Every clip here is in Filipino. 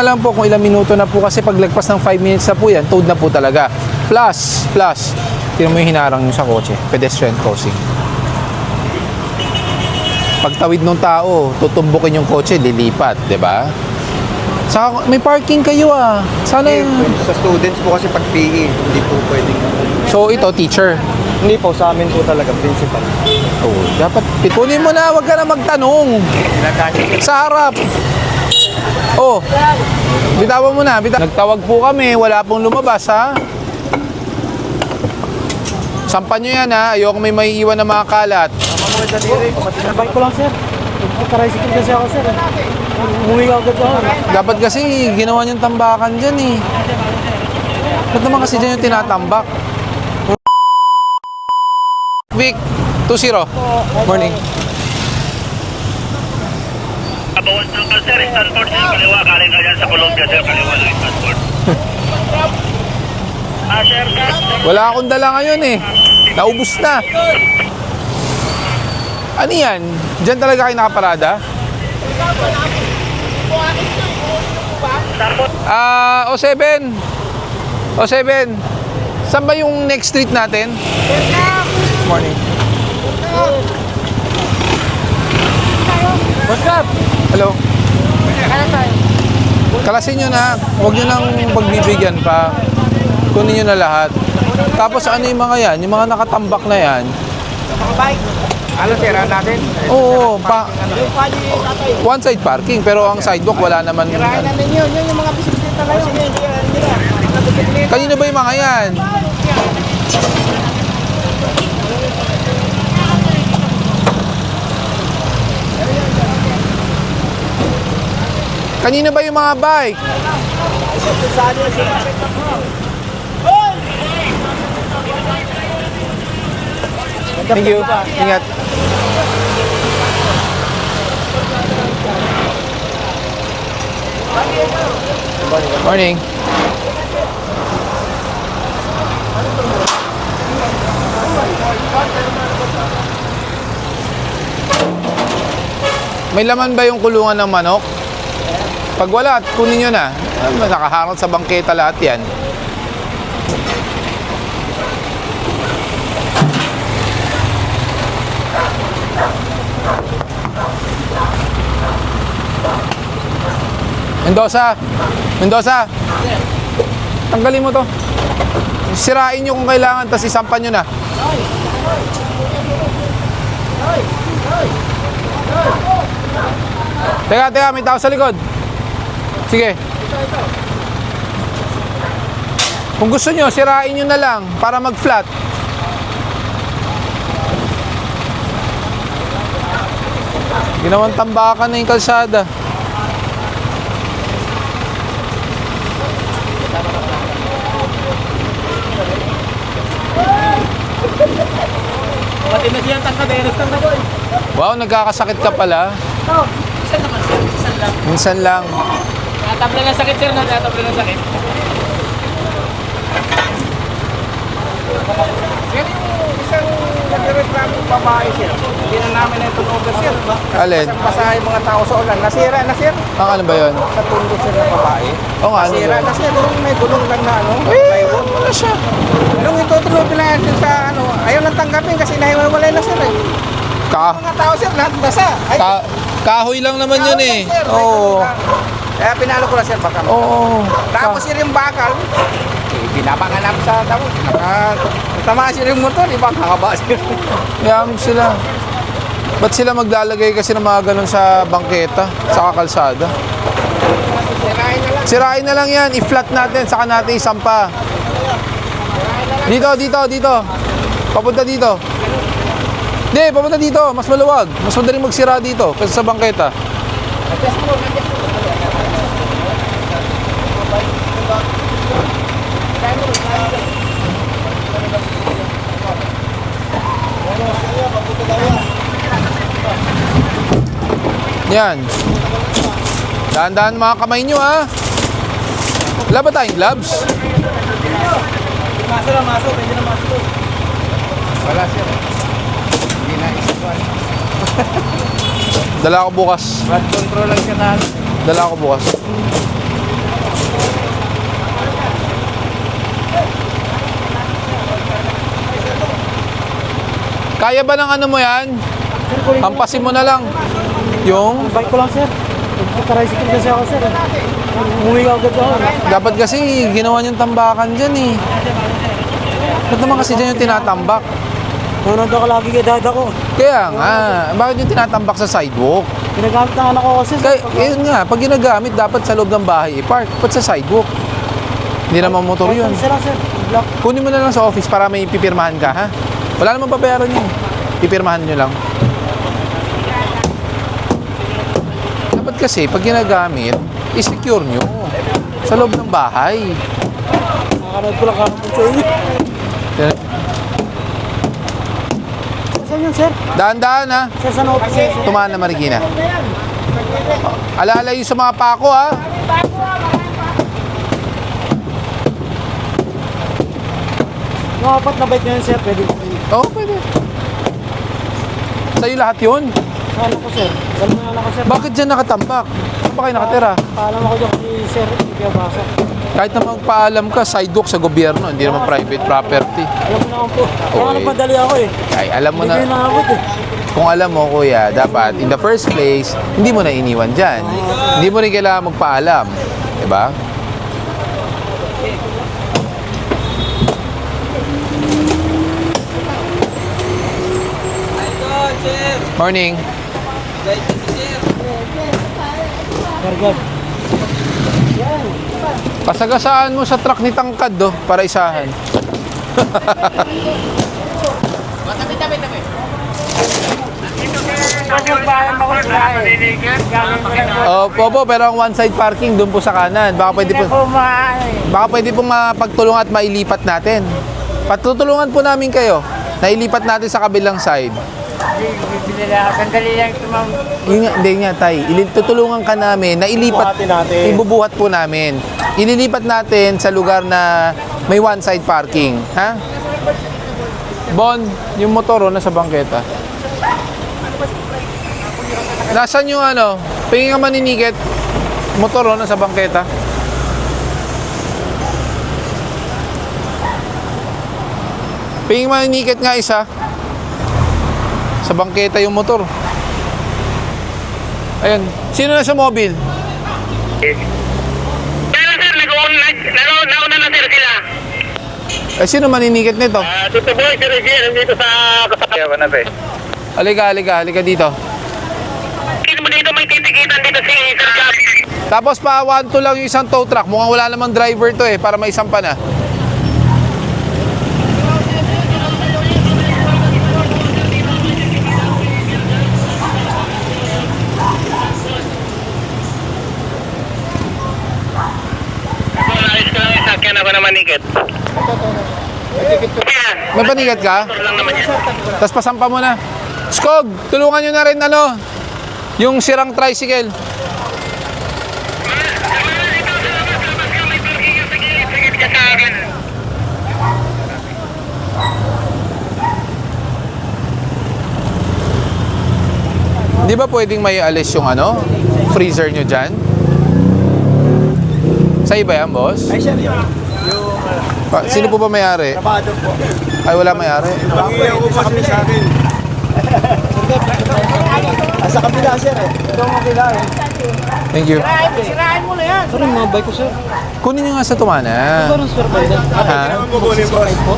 Alam po kung ilang minuto na po kasi paglagpas ng 5 minutes na po yan, towed na po talaga. Plus, tingnan mo yung hinarang nyo sa kotse, pedestrian crossing. Pagtawid ng tao, tutumbukin yung kotse, lilipat, di ba? Saka may parking kayo ah. Sana yung... Sa students po kasi pag PE, hindi po pwedeng. So ito, teacher. Hindi po, sa amin po talaga, principal. Oh, dapat pikunin mo na, wag ka na magtanong. Sa harap. Oh, bitawan mo na. Nagtawag po kami, wala pong lumabas ha. Sampan nyo yan ha, ayoko may maiiwan na mga kalat. Bike ko lang, sir. Nagpa-tricycle kasi ako, sir. Umuwi agad ako. Dapat kasi ginawa niyong tambakan dyan eh. Ba't naman kasi dyan yung tinatambak? Vic, 2-0. Morning. Bawal tangkal sir, Stanford sir, kaliwa, galing ka dyan sa Colombia sir, kaliwa lang Stanford. Sir, Wala akong dala ngayon eh. Naubos na. Ano yan? Diyan talaga kayo nakaparada? O7. O7. Saan ba yung next street natin? Morning. What's up? Hello. Kalasin nyo na. Huwag nyo nang pagbibigyan pa. Kunin nyo na lahat. Tapos ano yung mga yan? Yung mga nakatambak na yan. Bike. Ano, sir, natin? Oo, one side parking. Pero ang sidewalk wala naman. namin yun yung mga bisikleta na yun. Kanino ba yung mga yan? Kanino ba yung mga bike? Thank you. Ingat. Morning. May laman ba yung kulungan ng manok? Pag wala, kunin nyo na. Nakaharap sa bangketa lahat yan. Mendoza. Tanggalin mo to. Sirain nyo kung kailangan, tapos isampan nyo na. Teka, may tao sa likod. Sige. Kung gusto nyo, sirain nyo na lang para mag-flat. Ginawang tambakan na yung kalsada. Pati na siya tangka-denis na boy. Wow, nagkakasakit ka pala. Oh, isa naman, sir. Isa lang. Minsan lang. Natabla ng sakit, sir. Natabla ng sakit. Sir, yung isang nagreklamo babae, sir. Hindi na namin na itong order, sir. Alin? Basa yung mga tao sa ulan. Nasira na, sir. Ang ano ba yun? Sa tundo, sir, ng babae. Oo nga, ano Nasira yun? na, sir. May gulong lang na, ano. Eh, wala siya. Nung itutuloy natin sa, ano, ayaw lang tanggapin kasi nahiwalay na, sir, eh. Mga tao, sir, lahat nasa. Ay, Kahoy lang naman yun eh. sir, Oo. Kaya pinalo ko na, sir, baka. Oo. Tapos sir yung bakal, binabangan namin sa tao. Tama sir yung motor, ibang kakaba sir. Yam sila. Ba't sila maglalagay kasi ng mga ganun sa bangketa, sa kalsada? Sirain na lang. Sirain na lang yan, i-flat natin, saka natin isampa. Dito. Papunta dito. Hindi, papunta dito, mas maluwag. Mas madaling magsira dito kasi sa bangketa. Yan. Dahan-dahan mga kamay nyo ha. Wala ba tayong gloves? Maso. Pwede na maso. Wala sir. Hindi na isipan. Dala ko bukas. Blood control lang siya na. Dala ko bukas. Kaya ba ng ano mo yan? Hampasin mo na lang. Yung, Bike ko lang, sir. Nagpa-tricycle kasi ako, sir. Umuwi ka agad ako. dapat kasi ginawa niyang tambakan dyan eh. Ba't naman kasi dyan yung tinatambak? Nanonood ako lagi kay dada ko. Kaya nga, bakit yung tinatambak sa sidewalk? Ginagamit ng anak ko kasi, sir. Kaya, yun nga, pag ginagamit, dapat sa loob ng bahay i-park. Ba't sa sidewalk? Hindi naman motor yun. Isa lang, sir. Block. Kunin mo na lang sa office para may pipirmahan ka, ha? Wala namang papayaran yun. Pipirmahan nyo lang. Dapat kasi, pag ginagamit, i-secure nyo sa loob ng bahay. Nakakanood ko lang kahapon sa inyo. Saan yun, sir? Daan-daan, ha? Sir, saan office, sir? Tumaan na Marikina. Alala yung sa mga pako, ha? Yung apat na bike nyo yun, sir. Pwede ko. Oo, pwede. Sa'yo lahat yun. Sa ano ko, sir? Alam mo na anak ko, sir. Bakit dyan nakatambak? Saan ba kayo nakatira? Paalam ako dyan kay sir. Kaya basa. Kahit na magpaalam ka, sidewalk sa gobyerno, hindi naman private property. Alam mo naman po. Kaya Okay. nagpadali ako eh. Ay, alam mo Hindi ko na, inaabot eh. kung alam mo kuya, dapat in the first place, hindi mo na iniwan dyan. Hindi mo rin kailangan magpaalam. Diba? Morning. Sir, God. Pasagasaan mo sa truck ni Tangkad, do, para isahan. Opo, pero ang one side parking doon po sa kanan. Baka pwede pong mapagtulungan at mailipat natin. Patutulungan po namin kayo. Nailipat natin sa kabilang side. Sandali lang tumam. Hindi nga, tay. Tutulungan ka namin na ilipat. Buhatin natin. Ibubuhat po namin. Ililipat natin sa lugar na may one side parking. Ha? Bon, yung motor nasa bangketa. Nasaan yung ano? Pingin ka maninikit. Motor nasa bangketa. Pingin maninikit nga isa. Sa bangketa yung motor. Ayun. Sino na sa mobile? Pero sir, nauna na sir sila. Eh, sino maninikit nito? Tito Boy, si Regine, nandito sa kasakaya ko na ba eh. Halika dito. Kino mo dito may titikitan dito si Sir Gab. Tapos pa 1-2 lang yung isang tow truck. Mukhang wala namang driver to eh, para may isampa na. Ayos ko lang yung sakyan ako na manikit. Yan. May panigat ka? Motor lang naman yan. Tapos pasampa mo na. Skog, tulungan nyo na rin ano, yung sirang tricycle. Di ba pwedeng may alis yung ano, freezer nyo dyan? Sa'yo ba yan, boss? Ay, sir, yun. Sino po ba may-ari? Trabado po. Ay, wala may-ari. Pangiyaw ko pa kami sa akin. Sa kabila, sir eh. Ito ang kabila eh. Thank you. Sirahan mo na yan. Sir, yung mga bike ko, sir. Kunin nyo nga sa tumana. Parang sir, pwede. Ha?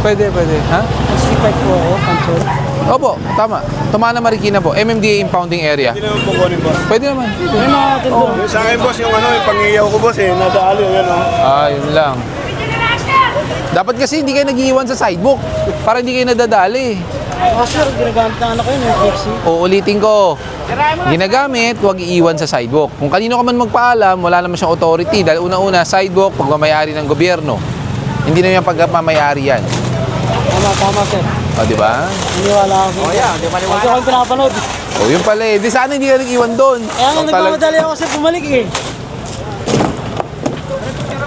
Pwede. Ha? Mag-65 po ako, cancel. Opo, tama. Tumana Marikina po. MMDA impounding area. Hindi naman po kunin, boss. Pwede naman. May mga atin doon. Yung sa akin, boss, yung ano, yung pangiyaw ko, boss, eh, nadali, yan, oh. Ah, yun lang. Dapat kasi hindi kayo nag-iiwan sa sidewalk para hindi kayo nadadali. Ah, sir, ginagamit na anak ko yun, yung Pixie. Uulitin ko. Ginagamit, huwag iiwan sa sidewalk. Kung kanino ka man magpaalam, wala naman siyang authority. Dahil una-una, sidewalk, pagmamayari ng gobyerno. Hindi na yung pagmamayari yan. Tama, sir. O, di ba? Iniwala ako. Oh, yeah, di maniwala. Huwag akong pinapanood. O, yun pala eh. Di sana hindi ka nag-iwan doon. Kaya nga nagmamadali ako kasi bumalik eh.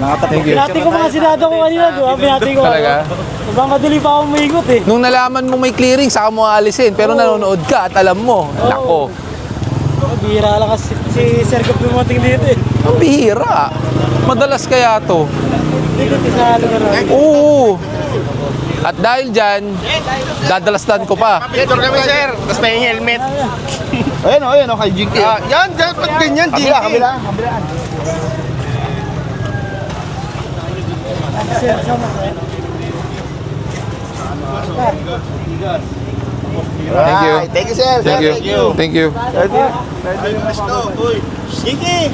Thank you. Pinati ko mga sinado ko kanina, di ba? Pinati ko. Talaga? Sobrang kadali pa ako umiikot eh. Nung nalaman mo may clearing, saka mo aalisin. Pero nanonood ka at alam mo. Nako. Bihira lang kasi si Sir Gab dumating dito eh. Ang bihira. Madalas kaya to. Dito sa lugar na. Oo. At dahil dyan, dadalastan ko pa. Picture kami, sir. Tapos may helmet. Ayun o, kay Jinky. Yan, dapat ganyan, G. Kabila. Thank you. Thank you, sir. Thank you. Thank you. Jinky!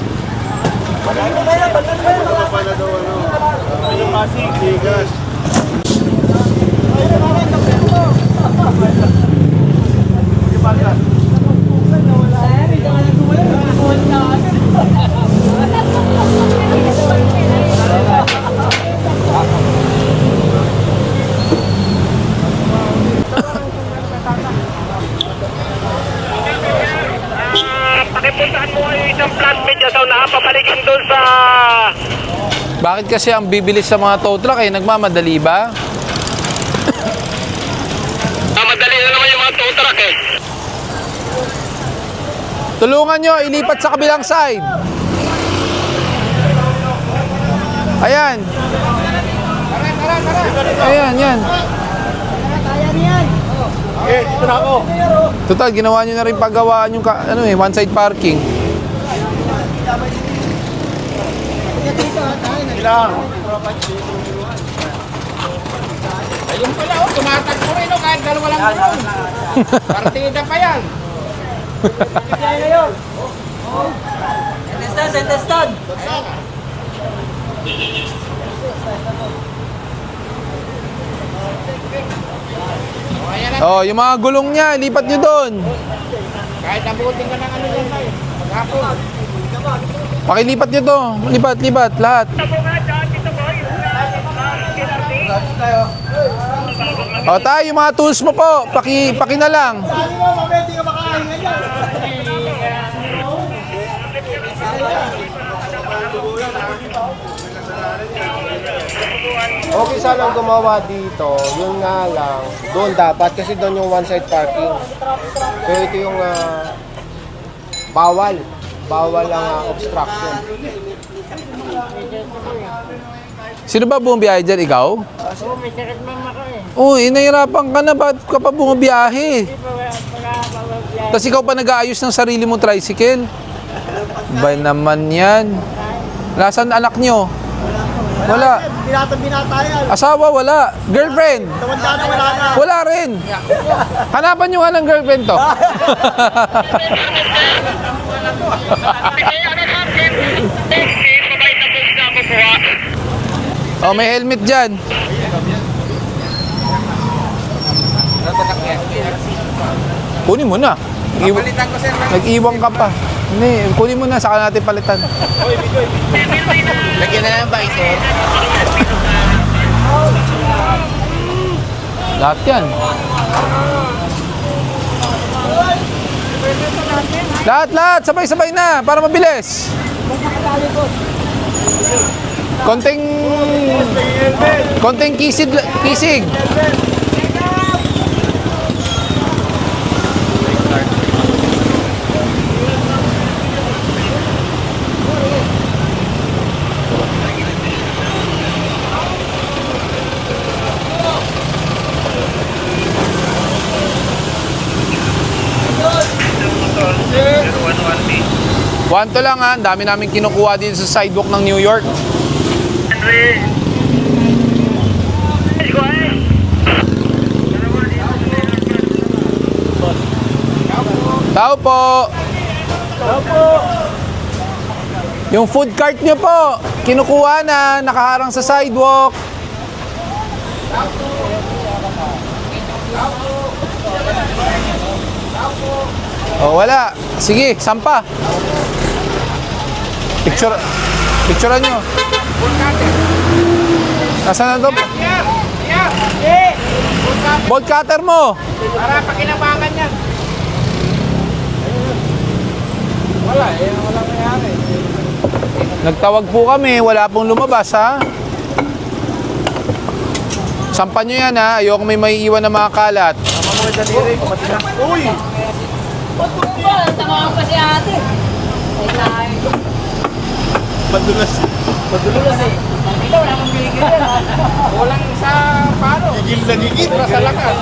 Pakipuntahan mo kayo isang flatbed dyan sa unahan, papaligin doon sa... Bakit kasi ang bibilis sa mga tow truck nagmamadali ba? Madali na naman yung mga tow truck eh. Tulungan nyo, ilipat sa kabilang side. Ayan. Ayan, yan. Ito na ako. Total, ginawa nyo na rin paggawaan yung one side parking. Ilang. Ayun pala, tumatagpo rin, kahit dalawa lang gulong. Partida pa yan. Oh, yung mga gulong niya, lipat nyo doon. Kahit abutin ka ng ano yan, ay. Hapon. Pakilipat nyo to. Lipat, lahat. O tayo, yung mga tools mo po, paki na lang. Okay sanang gumawa dito, yun nga lang, doon dapat kasi doon yung one side parking. So ito yung bawal ang obstruction. Sino ba bumabiyahe dyan? Ikaw? Oo, may sakit mama ko eh. Uy, nahihirapan ka na. Bakit ka pa bumabiyahe? Tapos ikaw pa nag-aayos ng sarili mo tricycle? Ba naman yan? Nasaan anak nyo? Wala. Binata yan. Asawa, wala. Girlfriend? Tawanda na wala na. Wala rin. Hanapan nyo nga ng girlfriend to. Oh, may helmet dyan. Kunin mo na. Palitan ko, sir. Nag-iwang ka pa. Hindi, kunin mo na, saka natin palitan. Lagyan na lang ba, sir? Lahat yan. Lahat, sabay-sabay na, para mabilis. Konting kisig. Wanto lang ha, dami namin kinukuha din sa sidewalk ng New York. Tao po. Yung food cart nyo po, kinukuha na, nakaharang sa sidewalk. Oh, wala. Sige, sampa. Picturean nyo. Nasaan na to? Bolt cutter mo. Para pakinabangan yan. Wala mayari. Nagtawag po kami, wala pong lumabas ha. Sampan nyo yan ha, ayoko may maiiwan na mga kalat. Uy! Tama pa si ate. Madulas. Madulas eh. Wala kang binigay Kulang sa paano? Gigil na gigil. Sa lakas.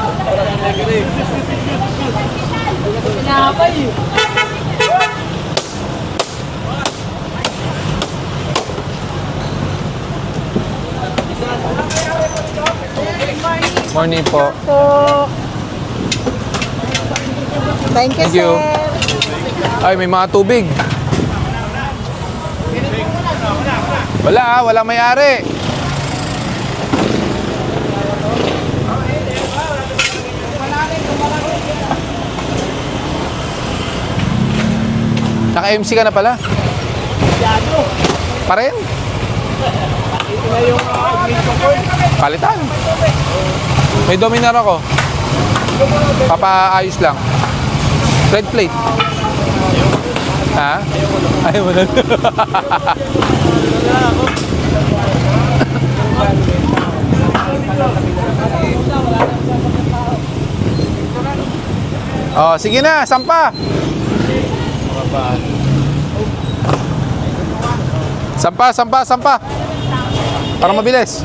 Morning po. Thank you, Thank you. sir. Ay, may mga tubig. Wala, walang may-ari. Naka-MC ka na pala? Pa rin? Palitan. May dominar ako. Papaayos lang. Red plate. Ha? Ayaw mo na. Oh, sige na, sampa. Sampa. Para mabilis.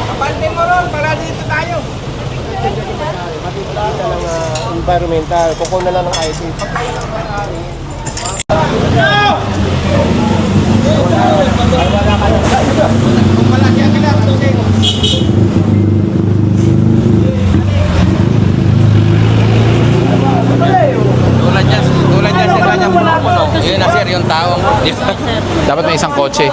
Kapante mo ron, para dito tayo. Environmental. Kukuha na lang ng ID. Tulad niya sa kanyang puno. Yun na sir, yung taong. Dapat may isang kotse.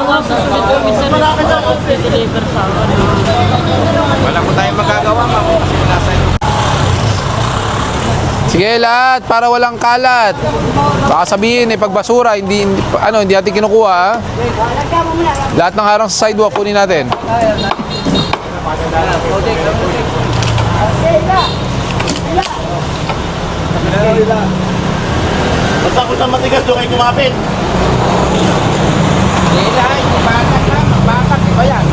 Wala ko tayong magagawa, ma'am. Kasi nasa Sige lahat, para walang kalat. Baka sabihin, pagbasura, hindi natin kinukuha. Ha? Lahat ng harang sa sidewalk, kunin natin. Basta kung sa matigas doon kayo kumapit. bakit ba yan?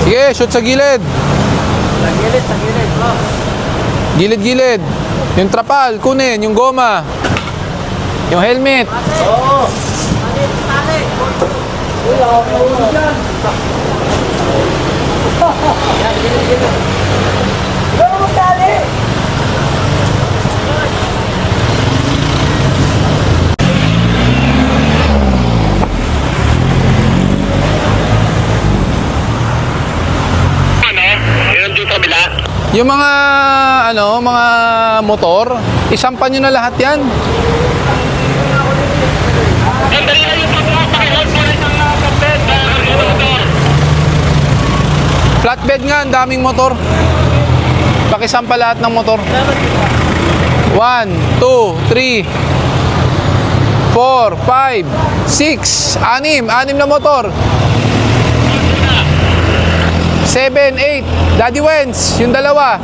Sige, shoot sa gilid. Sa gilid. Gilid. Yung trapal, kunin. Yung goma. Yung helmet. Yun yung kabila. Yung mga, mga motor, isampan nyo na lahat yan. Sandali lang yung pagkakas. Pakihold mo rin ang kapit. Flatbed nga, ang daming motor. Pakisampa lahat ng motor. 1, 2, 3, 4, 5, 6, 6 na motor. 7, 8, Daddy Wens, yung dalawa.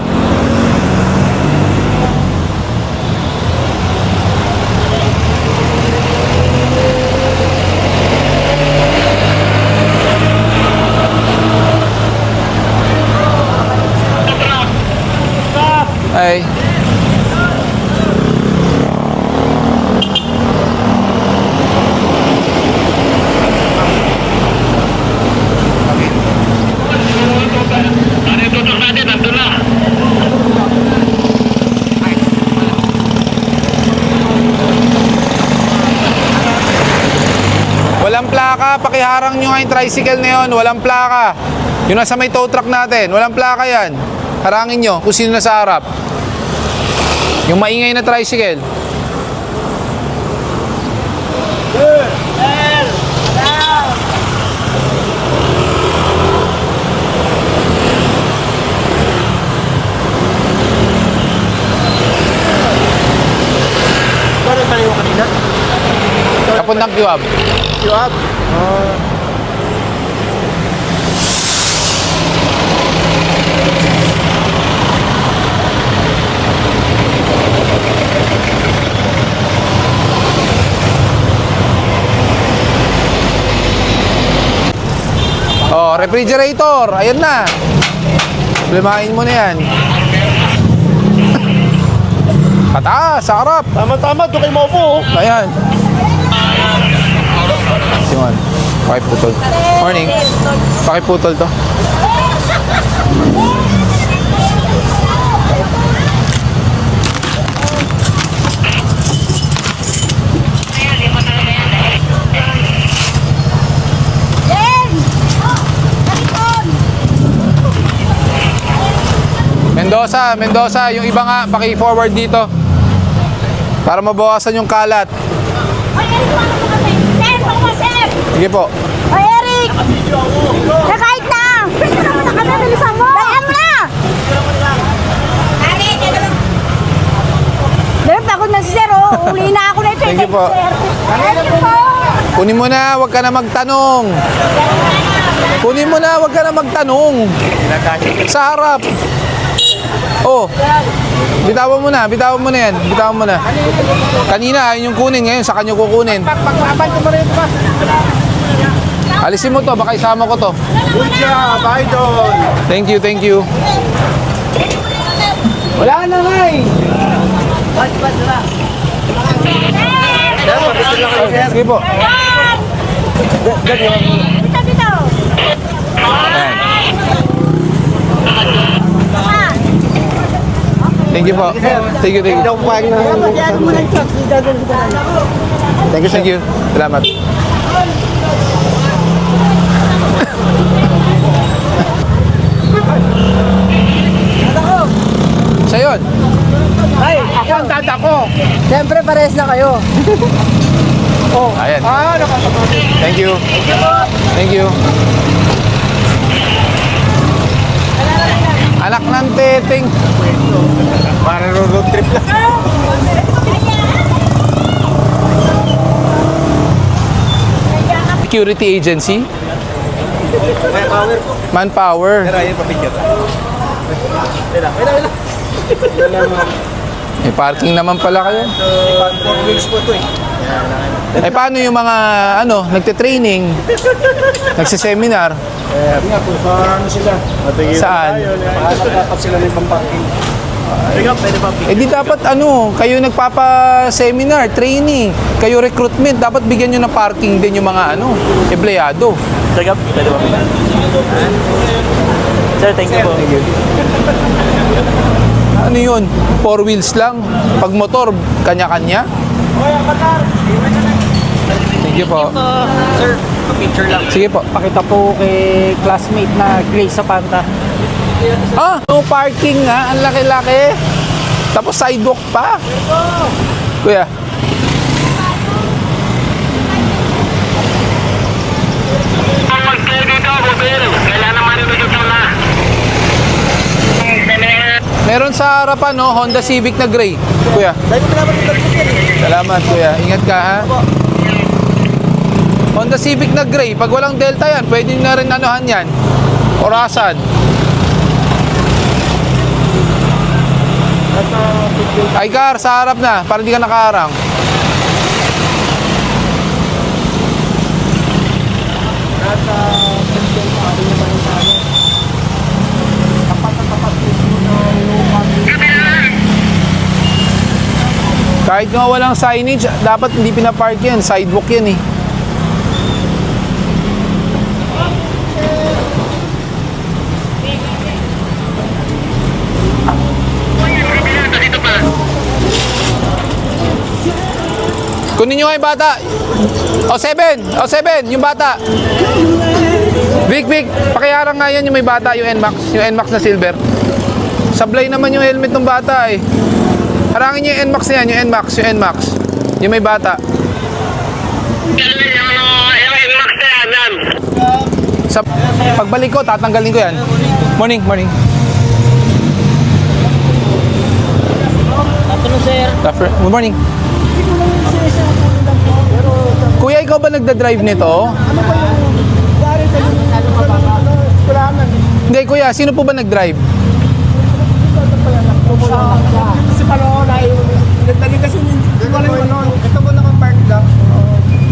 Ay. Ano yung tutok natin? Nandun na. Walang plaka, pakiharang nyo nga yung tricycle na yun. Walang plaka. Yung nasa may tow truck natin, walang plaka yan. Harangin nyo kung sino nasa harap. Yung maingay na tricycle. Bakit tayo kanina? Kapuntang Kiwab. Yuab. Oh, refrigerator. Ayan na. Problemahin mo na yan. Pataas, sa harap. Tama-tama, doon kayo maupo. Ayan. Yun. Pakiputol. Morning. Pakiputol to. Mendoza, yung iba nga, paki-forward dito. Para mabawasan yung kalat. Oy, Eric, paano mo kami? Sir, paano mo, sir? Sige po. Oy, Eric! Nakahit na! Pwede naman na kami, bilisan mo! Dayaan mo na! Dahil pagod na si sir, oh. Uli na ako na ito. Thank you po. Thank you po. Kunin mo na, wag ka na magtanong. Kunin mo na, wag ka na magtanong. Sa harap. Oh. Bitawan mo na yan. Bitawan mo na. Kanina, ayun yung kunin. Ngayon, sa kanyo kukunin. Pag-abante mo rin ito, boss. Alisin mo to, baka isama ko to. Good job, idol! Thank you. Wala na nga eh. Sige po. Dito, dito. Ayan. Thank you po. Thank you. Thank you. Salamat. Sa yun. Ay, ako ang dada ko. Siyempre, parehas na kayo. Ayan. Nakakapagod. Thank you. Thank you. Anak ng teteng. Para road trip lang. Security agency. Manpower. May parking naman pala kayo. Eh paano yung mga nagte-training, nagse-seminar? Saan? Dapat sila may pamparking. Eh di dapat kayo nagpapa-seminar, training, kayo recruitment, dapat bigyan nyo ng parking din yung mga empleyado. Sir, thank you po. Ano yun? 4 wheels lang? Pag motor, kanya-kanya? Thank you po. Sir, picture lang. Sige po. Pakita po kay classmate na Grace sa Panta. No parking nga, ang laki-laki. Tapos sidewalk pa. Kuya. Kailan naman ito dito na? Meron sa harapan, Honda Civic na gray. Kuya. Salamat, kuya. Ingat ka, ha? Honda Civic na gray. Pag walang Delta yan, pwede nyo na rin yan. Orasan. Ay, car, sa harap na. Para hindi ka nakaharang. Kahit nga walang signage, dapat hindi pinapark yan. Sidewalk yan eh. Kunin nyo nga yung bata. O7, yung bata. Vic, pakiharang nga yan yung may bata, yung NMAX na silver. Sablay naman yung helmet ng bata eh. Harangin nyo yung NMAX na yan, yung NMAX. Yung may bata. Yung NMAX na yan. Sa pagbalik ko, tatanggalin ko yan. Morning. Good morning. Kuya, ikaw ba nagda-drive nito? Hindi, kuya, sino po ba nag-drive? Si Palo na nagdali kasi ito mo lang ang park lang.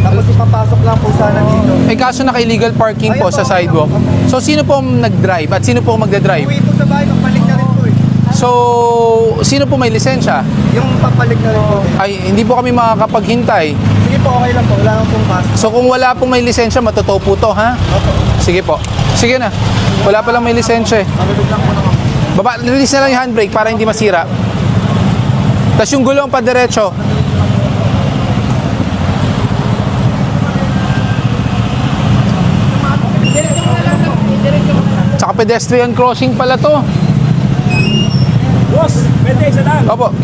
Tapos ipapasok lang po sana dito. Eh kaso naka-illegal parking po sa sidewalk. So sino po ang nag-drive at sino po ang magda-drive? Uwi po sa bahay, magbalik na rin po eh. So, sino po may lisensya? Yung papalig na rin po. Ay, hindi po kami makakapaghintay. Sige po, okay lang po. Wala nang pong pasok. So, kung wala pong may lisensya, matuto po to, ha? Sige po. Sige na. Wala pa lang may lisensya eh. Baba, release na lang yung handbrake para hindi masira. Tapos yung gulong pa diretso. Tsaka pedestrian crossing pala to. Boss, pwede isa lang. Opo.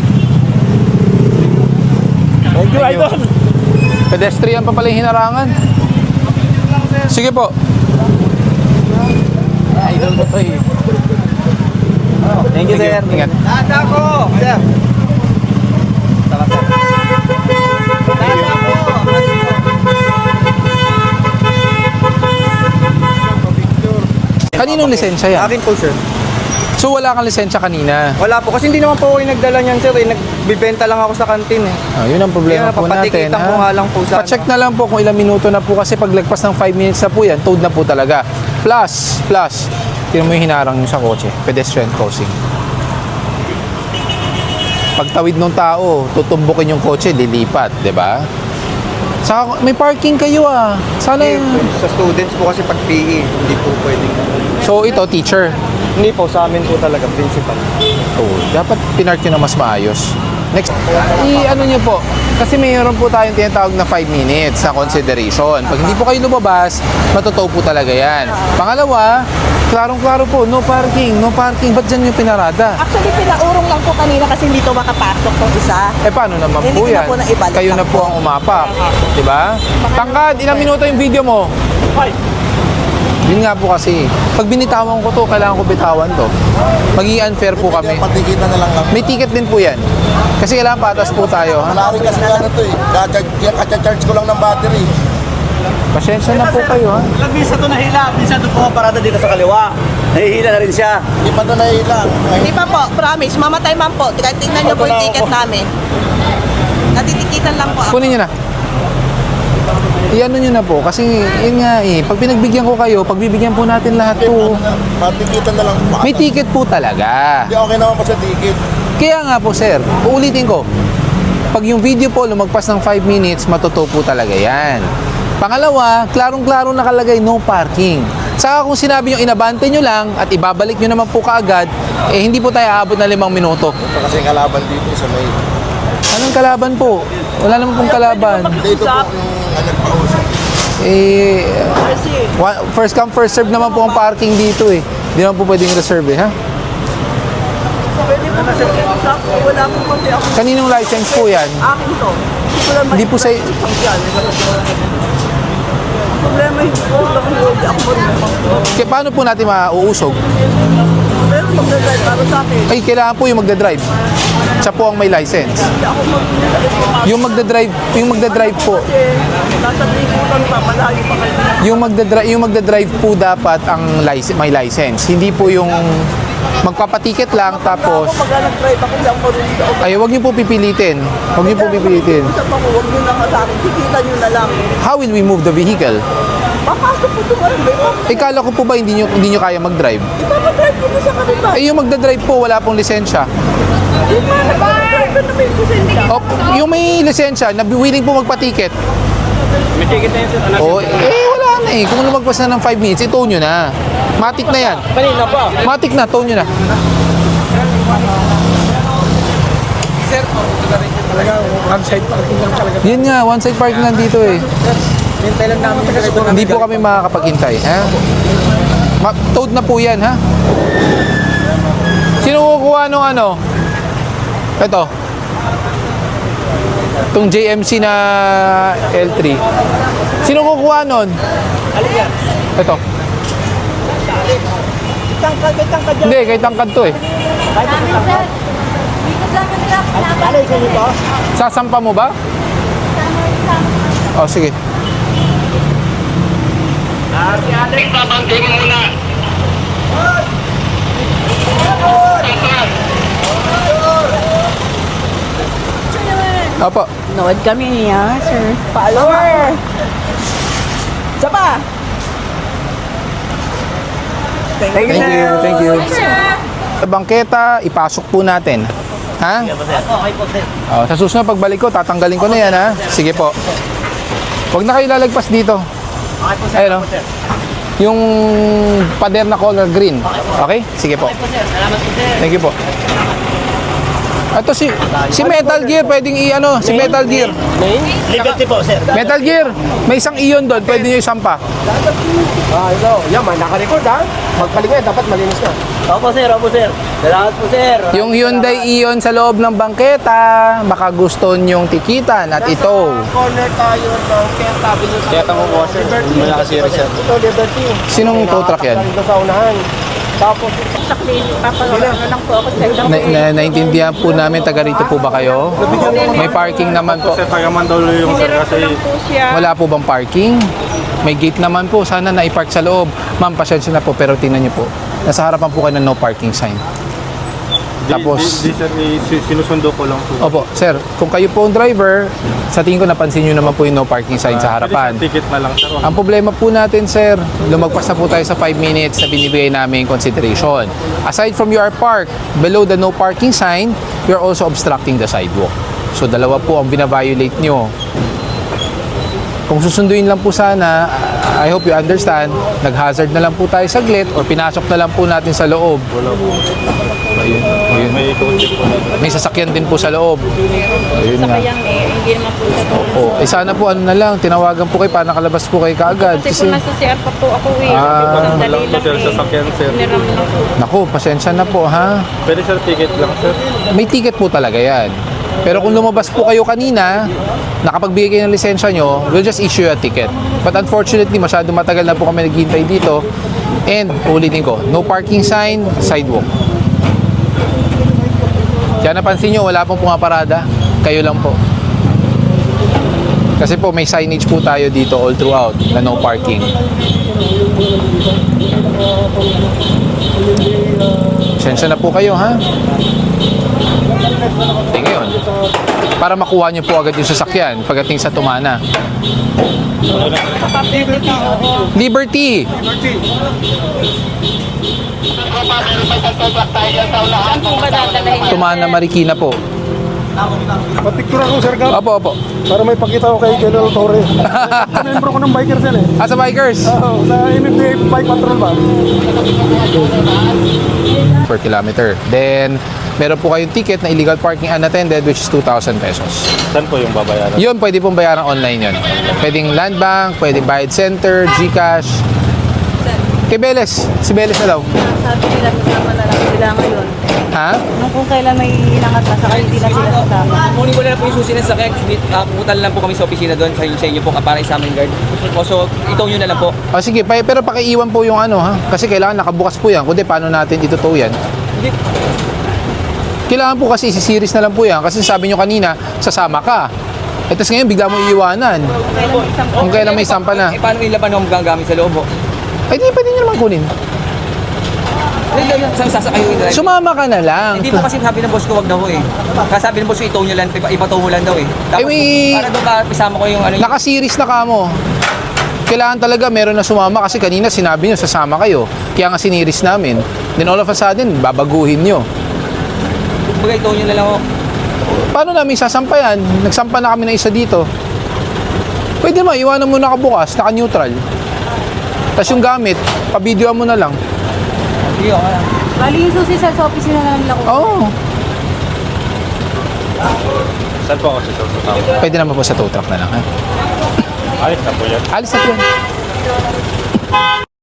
Thank you, idol. Pedestrian pa pala yung hinarangan. Sige po. Idol ko to eh. Thank you, sir. Ingat. Tata ko, sir. Tara, sir. Kaninong lisensya yan? Akin po, sir. So wala kang lisensya kanina. Wala po, kasi hindi naman po ako yung nagdala niyan, sir. Nagbibenta lang ako sa kantin eh. Yun ang problema Kaya po natin. papatikitan ko nga lang po sana. Pa-check na lang po kung ilang minuto na po kasi paglagpas ng 5 minutes na po yan, towed na po talaga. Plus, tingnan mo yung hinarang nyo sa kotse, pedestrian crossing. Pagtawid ng tao, tutumbukin yung kotse, lilipat, di ba? Saka may parking kayo ah. Sana Hindi, sa students po kasi pag PE, hindi po pwedeng. So ito, teacher. Hindi po, sa amin po talaga, principal. Oh, dapat pinark nyo na mas maayos. Next, ano nyo po, kasi mayroon po tayong tinatawag na 5 minutes sa consideration. Pag hindi po kayo lumabas, matutow po talaga yan. Pangalawa, klarong-klaro po, no parking, no parking. Ba't dyan yung pinarada? Actually, pinaurong lang po kanina kasi hindi to makapasok tong isa. Eh paano naman Hindi po ko na yan? po naibalik Kayo na lang po po. ang umapak. Diba? Tangkad, ilang minuto yung video mo? Yun nga po kasi, pag binitawan ko to, kailangan ko bitawan to. Magiging unfair po kami. Patikitan na lang ako. May ticket din po yan. Kasi kailangan patas po tayo. Ha? Wala rin kasi ano to eh. Kacharge ko lang ng battery. Pasensya na po kayo ha. Ilang minsan ito nahila, minsan ito po parada dito sa kaliwa. Nahihila na rin siya. Hindi pa ito nahilang. Hindi pa po, promise. Mamatay man po. Tingnan niyo po yung ticket namin. Natitikitan lang po ako. Kunin nyo na. Iano nyo na po. Kasi yun nga eh. Pag pinagbigyan ko kayo, pagbibigyan po natin lahat po. Patikitan na lang. May ticket po talaga. Hindi okay naman pa sa ticket. Kaya nga po sir, uulitin ko. Pag yung video po lumagpas ng 5 minutes, matuto po talaga yan. Pangalawa, klarong-klaro nakalagay no parking. Saka kung sinabi nyo inabante nyo lang at ibabalik nyo naman po kaagad, eh hindi po tayo aabot na 5 minuto. Ito kasi kalaban dito sa may... Anong kalaban po? Wala naman pong kalaban. Dito po yung nagpausap. Eh, first come, first serve naman po ang parking dito eh. Hindi naman po pwedeng reserve eh, ha? Pwede po kasi wala po pati ako. Kaninong license po yan? Akin to. Hindi ko lang Hindi po sa... problema yung hindi ako marunong. Kaya paano po natin mauusog? Pero magdadrive para sa akin. Ay, kailangan po yung magdadrive. Siya po ang may license. Hindi ako marunong. Yung magdadrive po. Kasi nasa liputan pa, malayo pa kayo. Yung magdadrive po dapat ang may license. Hindi po yung magpapatiket lang tapos Ako pag nag-drive ako, hindi ako marunong sa ugat. ay wag niyo po pipilitin. Wag niyo po pipilitin. Usap ako, huwag nyo lang sa akin. Tikitan nyo na lang. How will we move the vehicle? Papasok po ito kayo. Ikala ko po ba hindi niyo kaya mag-drive? Ipapadrive ko na sa kanila. Eh yung magdadrive po wala pong lisensya. Di ba? Nag-drive ka na may lisensya. O, yung may lisensya na willing po magpatiket. May ticket na yun, sir. O, wala na eh. Kung lumagpas na ng 5 minutes, ito nyo na. Matik na yan. Kanina pa. Matik na, tow nyo na. Talaga, one side parking lang talaga. Yun nga, one side parking lang dito eh. Hintay lang namin yung driver Hindi po kami makakapaghintay, ha? Towed na po yan, ha? Sino kukuha nung ano? Ito. Itong JMC na L3. Sino kukuha nun? Ito. Tangkad Hindi, kay tangkad to eh. Sasampa mo ba? Oh, sige. Babangking muna. Opo. Nood kami, ha, sir. Follower! Isa pa! Thank you. Thank you. Sa bangketa, ipasok po natin. Ha? Okay po, sir. Oh, sa susunod pagbalik ko, tatanggalin ko na yan ha. Sige po. Huwag na kayo lalagpas dito. Okay po, sir. Ayun, Okay po, sir. Yung pader na color green. Okay? Sige po. Okay po, sir. Salamat po, sir. Thank you po. Ito si Metal Gear, pwedeng si Metal Gear. Liberty po, sir. Metal Gear, may isang iyon doon, pwede nyo isampa. Ito. Yan, naka-record ha. Magpalingan, dapat malinis na. Opo, sir. Opo, sir. Salamat po, sir. Yung Hyundai Ion sa loob ng bangketa, baka gusto nyong tikitan at ito. Corner tayo ng Kenta. Kenta mo po, sir. May nakasiris yan. Ito, Liberty. Sinong tow truck yan? Dito sa unahan. Tapos, Naintindihan po namin, taga rito po ba kayo? May parking naman po. Taga-Mandalo yung sir kasi Wala po bang parking? May gate naman po, sana na-park sa loob. Ma'am, pasensya na po, pero tingnan niyo po. Nasa harapan po kayo ng no parking sign. Tapos, di sir, sinusundo ko lang po. opo, sir, kung kayo po ang driver, sa tingin ko napansin nyo naman po yung no parking sign sa harapan. Ticket na lang sir. Ang problema po natin, sir, lumagpas na po tayo sa 5 minutes na binibigay namin consideration. Aside from you are parked below the no parking sign, you're also obstructing the sidewalk. So, dalawa po ang binaviolate nyo. Kung susunduin lang po sana, I hope you understand, nag-hazard na lang po tayo saglit or pinasok na lang po natin sa loob. Ayun. May coaching po. May sasakyan din po sa loob. Ayun nga. Hindi naman po sa Oo. Sana po lang, tinawagan po kayo para nakalabas po kayo kaagad. Kasi kung nasa CR pa po ako Wala po sir sa sakyan sir. Niram lang po. Naku, pasensya na po ha. Pwede sir, ticket lang sir. May ticket po talaga yan. Pero kung lumabas po kayo kanina, nakapagbigay kayo ng lisensya nyo, we'll just issue a ticket. But unfortunately, masyado matagal na po kami naghihintay dito. And, ulitin ko, no parking sign, sidewalk. Kaya napansin nyo, wala pong pumaparada. Kayo lang po. Kasi po, may signage po tayo dito all throughout na no parking. Pasensya na po kayo, ha? Ngayon, para makuha nyo po agad yung sasakyan pagdating sa Tumana. Liberty! Saan po ba dadalhin? Tumana, Marikina po. Papicture ako sir Gab. Opo. Para may pakita ko kay General Torre. Membro ko ng bikers yan eh. Sa bikers? Oo, sa MMDA Bike Patrol ba? Per kilometer. Then, meron po kayong ticket na illegal parking unattended which is 2,000 pesos. Saan po yung babayaran? Yun, pwede pong bayaran online yun. Pwedeng Land Bank, pwedeng Bayad Center, GCash. Kay Beles. Si Beles na daw. Sabi nila, sasama na lang sila ngayon. Ha? Nung kung kailan may inangat na, saka hindi na sila sasama. Kunin ko na lang po yung susi ng sakyan. Pupunta na lang po kami sa opisina doon sa inyo po para isama yung guard. So, itaw nyo na lang po. O sige, pero pakiiwan po yung ha? Kasi kailangan nakabukas po yan. Kundi paano natin itutow yan? Hindi. Kailangan po kasi isi-series na lang po yan. Kasi sabi nyo kanina, sasama ka. E tapos ngayon, bigla mo iiwanan. Kung kailan may sampa na. Eh, paano yung laban ng gagamit sa loob po? Ay, di pwede nyo naman kunin. Saan sasakay yung driver? Sumama ka na lang. Hindi po kasi sabi ng boss ko, wag na po eh. Kasi sabi ng boss ko, itaw nyo lang, ipataw mo lang daw eh. Tapos, para doon isama ko yung ano yung... Naka-series na ka mo. Kailangan talaga meron na sumama kasi kanina sinabi nyo sasama kayo. Kaya nga siniris namin. Then all of a sudden, babaguhin nyo. Bagay, itaw nyo na lang ako. Paano namin sasampayan? Nagsampa na kami na isa dito. Pwede mo, iwanan mo nakabukas, naka-neutral. Tapos yung gamit, pa-videoan mo na lang. Sige, okay lang. Bali yung susi sa opisina na lang ako. Oo. Saan po ako sa tao? Pwede naman po sa tow truck na lang. Ha? Ayos na po yan. Alis na po yan.